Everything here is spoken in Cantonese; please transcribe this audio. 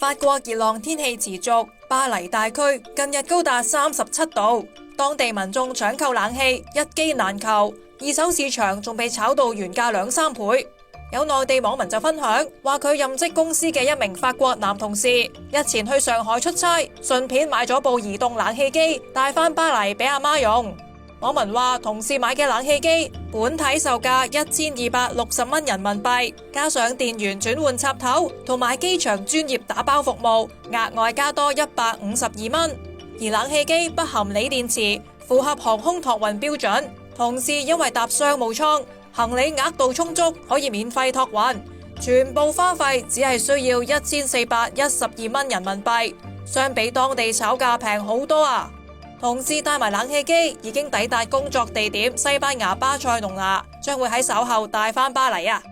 法國熱浪天氣持續，巴黎大區近日高達37度，當地民眾搶購冷氣一機難求，二手市場仲被炒到原價2、3倍。有內地網民就分享話，佢任職公司嘅一名法國男同事日前去上海出差，順便買咗部移動冷氣機帶返巴黎俾阿媽用。網民話，同事買嘅冷氣機本體售價1260蚊人民幣，加上電源轉換插頭同埋機場專業打包服務，額外加多152蚊。而冷氣機不含鋰電池，符合航空託運標準。同事因為搭商務艙，行李額度充足，可以免費託運，全部花費只係需要1412蚊人民幣，相比當地炒價平好多啊！同事帶埋冷氣機已經抵達工作地點西班牙巴塞隆拿，將會喺稍後帶返巴黎啊！